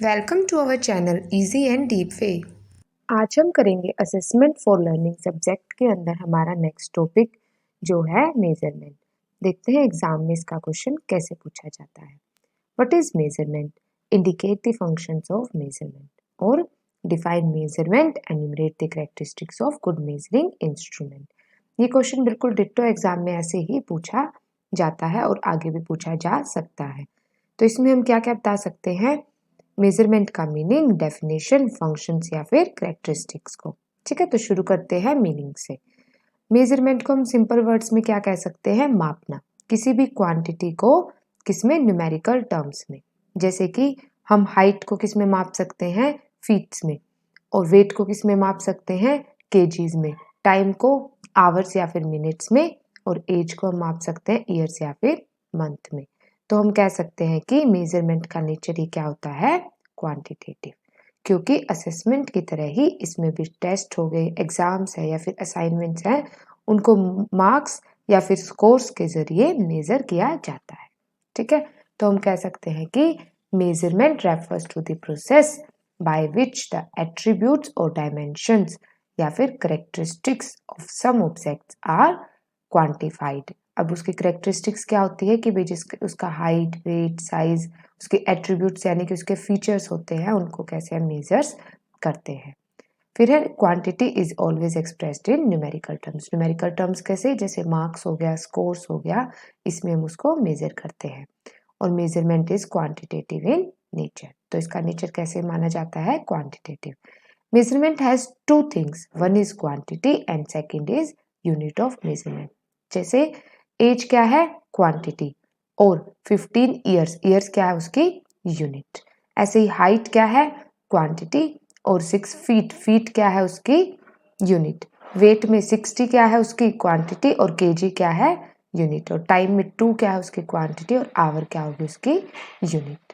Welcome to our channel easy and deep way. आज हम करेंगे असेसमेंट फॉर लर्निंग सब्जेक्ट के अंदर हमारा नेक्स्ट टॉपिक जो है मेजरमेंट। देखते हैं एग्जाम में इसका क्वेश्चन कैसे पूछा जाता है। What is measurement? Indicate the functions of measurement और define measurement, enumerate the characteristics of good measuring instrument. ये क्वेश्चन बिल्कुल डिट्टो एग्जाम में ऐसे ही पूछा जाता है और आगे भी पूछा जा सकता है। तो इसमें हम क्या क्या बता सकते हैं? मेजरमेंट का मीनिंग, डेफिनेशन, फंक्शंस या फिर कैरेक्टरिस्टिक्स को। ठीक है, तो शुरू करते हैं मीनिंग से। मेजरमेंट को हम सिंपल वर्ड्स में क्या कह सकते हैं? मापना। किसी भी क्वांटिटी को किसमें? न्यूमेरिकल टर्म्स में। जैसे कि हम हाइट को किस में माप सकते हैं? फीट्स में। और वेट को किस में माप सकते हैं? केजीज में। टाइम को आवर्स या फिर मिनट्स में। और एज को हम माप सकते हैं ईयर्स या फिर मंथ में। तो हम कह सकते हैं कि मेजरमेंट का नेचर ही क्या होता है? क्वांटिटेटिव। क्योंकि असेसमेंट की तरह ही इसमें भी टेस्ट हो गए, एग्जाम्स है या फिर असाइनमेंट्स हैं, उनको मार्क्स या फिर स्कोर्स के जरिए मेजर किया जाता है। ठीक है, तो हम कह सकते हैं कि measurement refers to the process by which the attributes और डायमेंशंस या फिर characteristics of some objects are quantified. अब उसकी करेक्टरिस्टिक्स क्या होती है कि भाई जिसके उसका हाइट, वेट, साइज, उसके एट्रीब्यूट्स यानी कि उसके फीचर्स होते हैं, उनको कैसे हम मेजर्स करते हैं। फिर है quantity is always expressed in numerical terms. Numerical terms कैसे? जैसे मार्क्स हो गया, स्कोर्स हो गया, इसमें हम उसको मेजर करते हैं। और measurement is quantitative in nature. तो इसका नेचर कैसे माना जाता है? Quantitative. Measurement has two things, one is quantity and second is unit of measurement. जैसे एज क्या है? क्वांटिटी। और 15 ईयर्स, ईयर्स क्या है उसकी? यूनिट। ऐसे ही हाइट क्या है? क्वांटिटी। और 6 फीट, फीट क्या है उसकी? यूनिट। वेट में 60 क्या है उसकी? क्वांटिटी। और केजी क्या है? यूनिट। और टाइम में 2 क्या है उसकी? क्वांटिटी। और आवर क्या होगी उसकी? यूनिट।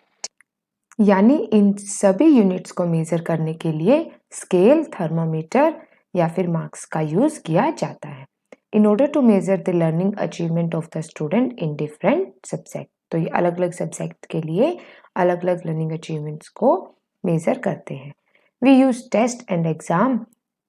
यानी इन सभी यूनिट्स को मेजर करने के लिए स्केल, थर्मामीटर या फिर मार्क्स का यूज किया जाता है। In order to measure the learning achievement of the student in different subject. तो ये अलग अलग सब्जेक्ट के लिए अलग अलग लर्निंग अचीवमेंट्स को मेजर करते हैं। We use test and exam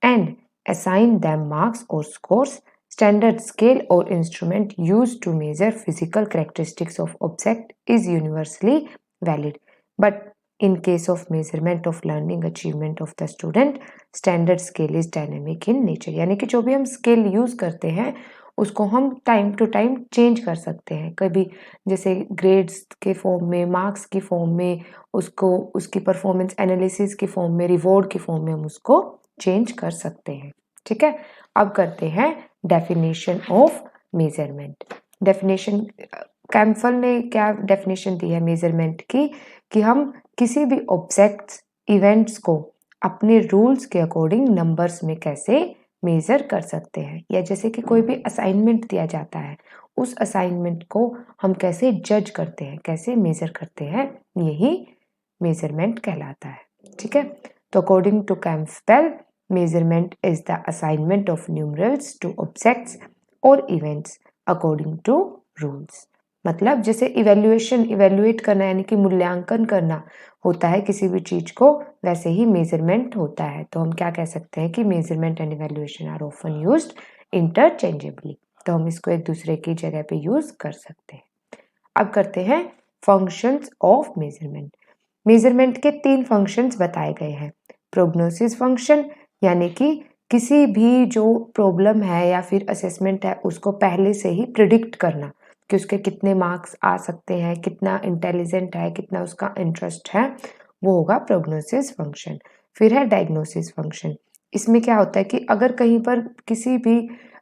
and assign them marks or scores. Standard scale or instrument used to measure physical characteristics of object is universally valid. But in case of measurement of learning achievement of the student, standard scale is dynamic in nature. यानी कि जो भी हम scale use करते हैं उसको हम time to time change कर सकते हैं। कभी जैसे ग्रेड्स के फॉर्म में, मार्क्स की फॉर्म में, उसको उसकी परफॉर्मेंस एनालिसिस की फॉर्म में, रिवॉर्ड की फॉर्म में हम उसको चेंज कर सकते हैं। ठीक है, अब करते हैं डेफिनेशन ऑफ मेजरमेंट। डेफिनेशन कैम्फल ने क्या डेफिनेशन दी है मेजरमेंट की? कि हम किसी भी ऑब्जेक्ट्स, इवेंट्स को अपने रूल्स के अकॉर्डिंग नंबर्स में कैसे मेजर कर सकते हैं। या जैसे कि कोई भी असाइनमेंट दिया जाता है, उस असाइनमेंट को हम कैसे जज करते हैं, कैसे मेजर करते हैं, यही मेजरमेंट कहलाता है। ठीक है, तो according to Campbell, measurement is the assignment of numerals to objects or events according to rules। मतलब जैसे इवेल्युएट करना यानी कि मूल्यांकन करना होता है किसी भी चीज को, वैसे ही मेजरमेंट होता है। तो हम क्या कह सकते हैं कि measurement and evaluation are often used interchangeably. तो हम इसको एक दूसरे की जगह पे यूज कर सकते हैं। अब करते हैं फंक्शंस ऑफ मेजरमेंट। मेजरमेंट के 3 फंक्शंस बताए गए हैं। प्रोग्नोसिस फंक्शन यानी कि किसी भी जो प्रॉब्लम है या फिर असेसमेंट है उसको पहले से ही प्रिडिक्ट करना कि उसके कितने मार्क्स आ सकते हैं, कितना इंटेलिजेंट है, कितना उसका इंटरेस्ट है, वो होगा प्रोग्नोसिस फंक्शन। फिर है डायग्नोसिस फंक्शन। इसमें क्या होता है कि अगर कहीं पर किसी भी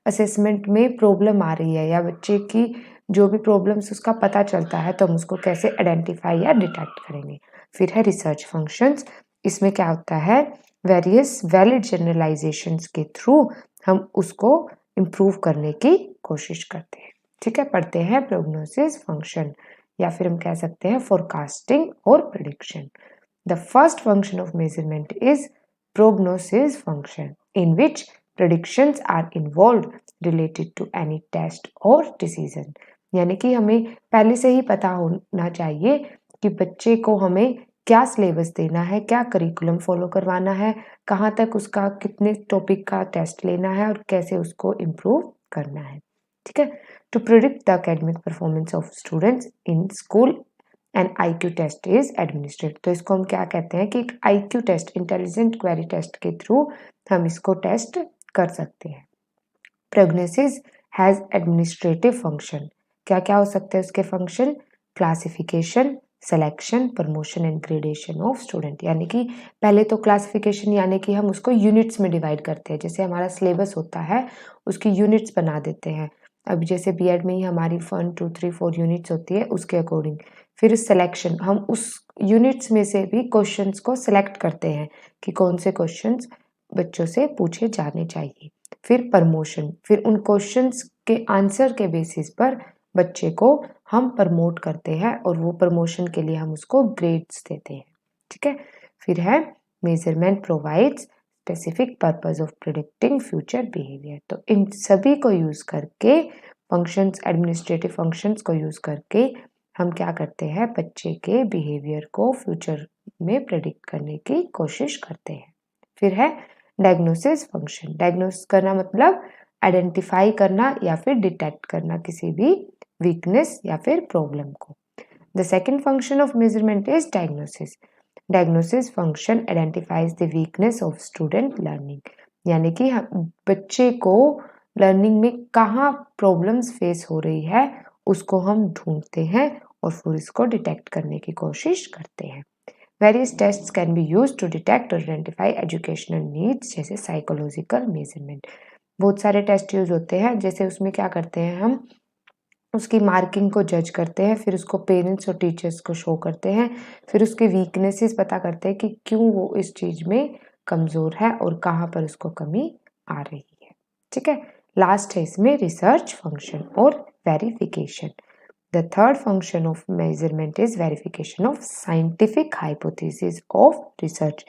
असेसमेंट में प्रॉब्लम आ रही है या बच्चे की जो भी प्रॉब्लम्स उसका पता चलता है तो हम उसको कैसे आइडेंटिफाई या डिटेक्ट करेंगे। फिर है रिसर्च फंक्शंस। इसमें क्या होता है? वेरियस वैलिड जनरलाइजेशंस के थ्रू हम उसको इम्प्रूव करने की कोशिश करते हैं। ठीक है, पढ़ते हैं प्रोग्नोसिस फंक्शन या फिर हम कह सकते हैं फोरकास्टिंग और prediction. The first function of measurement is prognosis function in which predictions are involved related to any test or decision। यानी कि हमें पहले से ही पता होना चाहिए कि बच्चे को हमें क्या सिलेबस देना है, क्या करिकुलम फॉलो करवाना है, कहाँ तक उसका कितने टॉपिक का टेस्ट लेना है और कैसे उसको इम्प्रूव करना है। ठीक है, to predict the academic performance of students in school and IQ test is administrate. तो इसको हम क्या कहते हैं कि एक IQ test, intelligent query test के थ्रू हम इसको टेस्ट कर सकते हैं। Prognosis has administrative function. क्या क्या हो सकते हैं उसके function? Classification, selection, promotion and gradation of student. यानी कि पहले तो क्लासिफिकेशन, यानी कि हम उसको यूनिट्स में डिवाइड करते हैं, जैसे हमारा सिलेबस होता है उसकी यूनिट्स बना देते हैं। अब जैसे बीएड में ही हमारी 1 2 3 4 यूनिट्स होती है उसके अकॉर्डिंग। फिर सिलेक्शन, हम उस यूनिट्स में से भी क्वेश्चंस को सिलेक्ट करते हैं कि कौन से क्वेश्चंस बच्चों से पूछे जाने चाहिए। फिर प्रमोशन, फिर उन क्वेश्चंस के आंसर के बेसिस पर बच्चे को हम प्रमोट करते हैं और वो प्रमोशन के लिए हम उसको ग्रेड्स देते हैं। ठीक है, फिर है measurement provides specific purpose of predicting future behaviour. तो इन सभी को यूज करके, फंक्शंस, एडमिनिस्ट्रेटिव फंक्शंस को यूज करके हम क्या करते हैं, बच्चे के बिहेवियर को फ्यूचर में प्रेडिक्ट करने की कोशिश करते हैं। फिर है डायग्नोसिस फंक्शन। डायग्नोस करना मतलब आइडेंटिफाई करना या फिर डिटेक्ट करना किसी भी वीकनेस या फिर प्रॉब्लम को। The second function of measurement is diagnosis. Diagnosis function identifies the weakness of student learning. यानी कि बच्चे को लर्निंग में कहाँ प्रॉब्लम्स फेस हो रही है उसको हम ढूंढते हैं और फिर इसको डिटेक्ट करने की कोशिश करते हैं। Various tests can be used to detect or identify educational needs, जैसे साइकोलॉजिकल मेजरमेंट। बहुत सारे टेस्ट यूज होते हैं, जैसे उसमें क्या करते हैं हम उसकी मार्किंग को जज करते हैं, फिर उसको पेरेंट्स और टीचर्स को शो करते हैं, फिर उसके वीकनेसेस पता करते हैं कि क्यों वो इस चीज में कमजोर है और कहाँ पर उसको कमी आ रही है। ठीक है, लास्ट है इसमें रिसर्च फंक्शन और verification. The third function of measurement is verification of scientific hypothesis of research।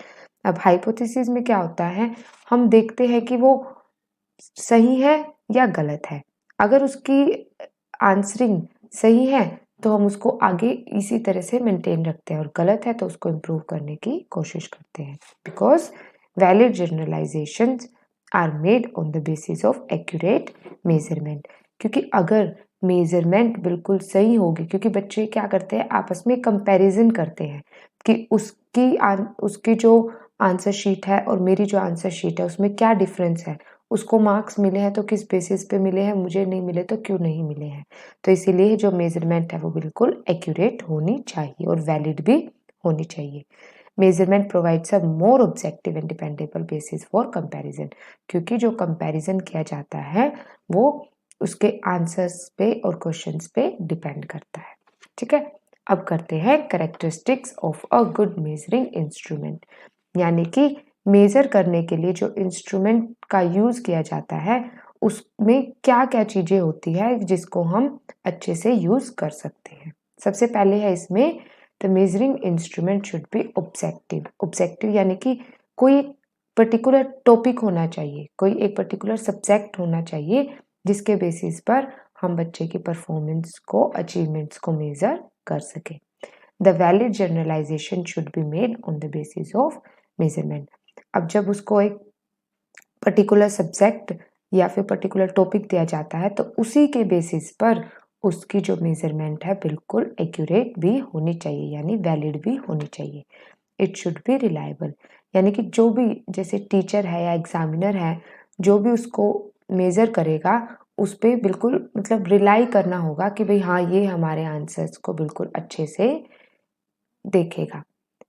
अब hypothesis में क्या होता है, हम देखते हैं कि वो सही है या गलत है। अगर उसकी आंसरिंग सही है तो हम उसको आगे इसी तरह से मेंटेन रखते हैं और गलत है तो उसको इम्प्रूव करने की कोशिश करते हैं। Because valid generalisations are made on the basis of accurate measurement. क्योंकि अगर मेजरमेंट बिल्कुल सही होगी, क्योंकि बच्चे क्या करते हैं आपस में कंपैरिजन करते हैं कि उसकी जो आंसर शीट है और मेरी जो आंसर शीट है उसमें क्या डिफरेंस है, उसको मार्क्स मिले हैं तो किस बेसिस पे मिले हैं, मुझे नहीं मिले तो क्यों नहीं मिले हैं। तो इसीलिए जो मेजरमेंट है वो बिल्कुल एक्यूरेट होनी चाहिए और वैलिड भी होनी चाहिए। Measurement provides a more objective and dependable basis for comparison. क्योंकि जो कंपैरिजन किया जाता है वो उसके आंसर्स पे और क्वेश्चंस पे डिपेंड करता है। ठीक है, अब करते हैं characteristics of a good measuring instrument. यानी कि मेजर करने के लिए जो इंस्ट्रूमेंट का यूज किया जाता है उसमें क्या क्या चीजें होती है जिसको हम अच्छे से यूज कर सकते हैं। सबसे पहले है इसमें the measuring instrument should be objective. Objective यानी कि कोई पर्टिकुलर टॉपिक होना चाहिए, कोई एक पर्टिकुलर सब्जेक्ट होना चाहिए जिसके बेसिस पर हम बच्चे की परफॉर्मेंस को, अचीवमेंट्स को मेजर कर सके। The valid generalisation should be made on the basis of measurement. अब जब उसको एक पर्टिकुलर सब्जेक्ट या फिर पर्टिकुलर टॉपिक दिया जाता है तो उसी के बेसिस पर उसकी जो मेजरमेंट है बिल्कुल एक्यूरेट भी होनी चाहिए, यानी वैलिड भी होनी चाहिए। It should be reliable. यानी कि जो भी, जैसे टीचर है या एग्जामिनर है, जो भी उसको मेजर करेगा उस पर बिल्कुल मतलब रिलाई करना होगा कि भाई हाँ ये हमारे आंसर्स को बिल्कुल अच्छे से देखेगा।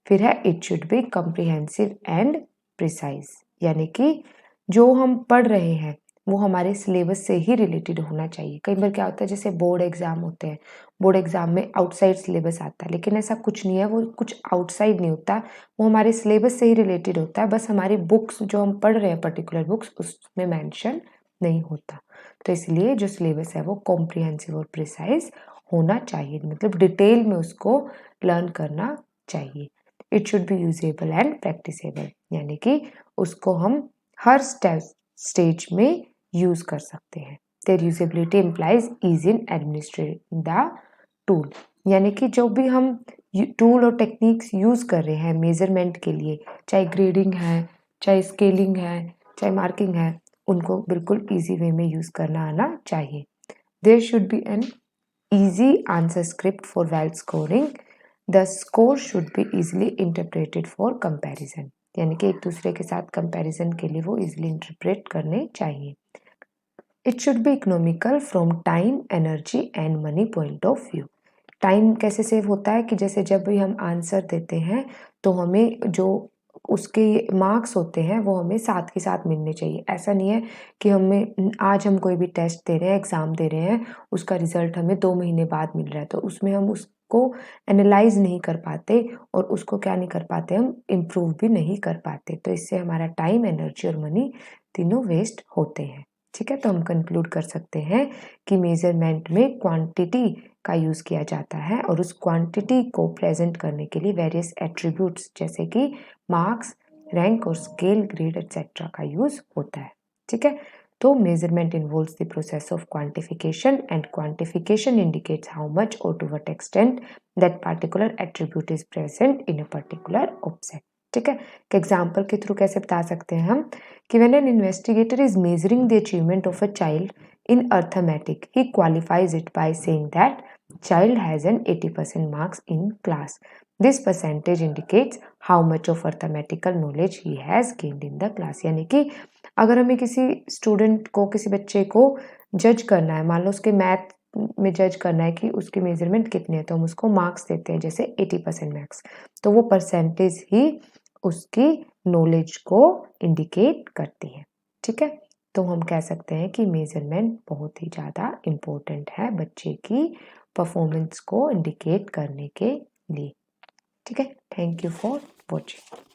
फिर है it should be comprehensive and precise. यानी कि जो हम पढ़ रहे हैं वो हमारे सिलेबस से ही रिलेटेड होना चाहिए। कई बार क्या होता है, जैसे बोर्ड एग्जाम होते हैं, बोर्ड एग्जाम में आउटसाइड सिलेबस आता है, लेकिन ऐसा कुछ नहीं है, वो कुछ आउटसाइड नहीं होता, वो हमारे सिलेबस से ही रिलेटेड होता है। बस हमारी बुक्स जो हम पढ़ रहे हैं पर्टिकुलर बुक्स उसमें मेंशन नहीं होता। तो इसलिए जो सिलेबस है वो कॉम्प्रिहेंसिव और प्रिसाइज होना चाहिए, मतलब डिटेल में उसको लर्न करना चाहिए। It should be usable and practicable. यानी कि उसको हम हर स्टेज में यूज कर सकते हैं। Their usability implies is in administrating the tool. यानी कि जो भी हम टूल और टेक्निक्स यूज़ कर रहे हैं मेज़रमेंट के लिए, चाहे ग्रेडिंग है, चाहे स्केलिंग है, चाहे मार्किंग है, उनको बिल्कुल ईजी वे में यूज़ करना आना चाहिए। There should be an easy answer script for well scoring. The score should be easily interpreted for comparison, यानी कि एक दूसरे के साथ कंपैरिजन के लिए वो ईजिली इंटरप्रेट करने चाहिए। It should be economical from time, energy and money point of view. Time कैसे सेव होता है कि जैसे जब भी हम आंसर देते हैं तो हमें जो उसके मार्क्स होते हैं वो हमें साथ के साथ मिलने चाहिए। ऐसा नहीं है कि हमें आज हम कोई भी टेस्ट दे रहे हैं, एग्ज़ाम दे रहे हैं, उसका रिज़ल्ट हमें 2 महीने बाद मिल रहा है, तो उसमें हम उसको एनालाइज़ नहीं कर पाते और उसको क्या नहीं कर पाते, हम इम्प्रूव भी नहीं कर पाते। तो इससे हमारा टाइम, एनर्जी और मनी तीनों वेस्ट होते हैं। ठीक है, तो हम कंक्लूड कर सकते हैं कि मेज़रमेंट में क्वांटिटी का यूज़ किया जाता है और उस क्वांटिटी को प्रेजेंट करने के लिए वेरियस एट्रीब्यूट्स जैसे कि मार्क्स, रैंक और स्केल, ग्रेड एटसेट्रा का यूज़ होता है। ठीक है, तो measurement involves the process of quantification and quantification indicates how much और to what extent that particular attribute is present in a particular object. ठीक है, एग्जाम्पल के थ्रू कैसे बता सकते हैं हम कि when an investigator is measuring the achievement of a child in arithmetic, he qualifies it by saying that child has an 80% marks in class. This percentage indicates how much of arithmetical knowledge he has gained in the class. यानी कि अगर हमें किसी student को, किसी बच्चे को जज करना है, मान लो उसके मैथ में जज करना है कि उसके मेजरमेंट कितने हैं, तो हम उसको मार्क्स देते हैं जैसे 80% मार्क्स, तो वो परसेंटेज ही उसकी नॉलेज को इंडिकेट करती है। ठीक है, तो हम कह सकते हैं कि मेजरमेंट बहुत ही ज़्यादा इम्पोर्टेंट है बच्चे की परफॉर्मेंस को इंडिकेट करने के लिए। ठीक है, थैंक यू फॉर वॉचिंग।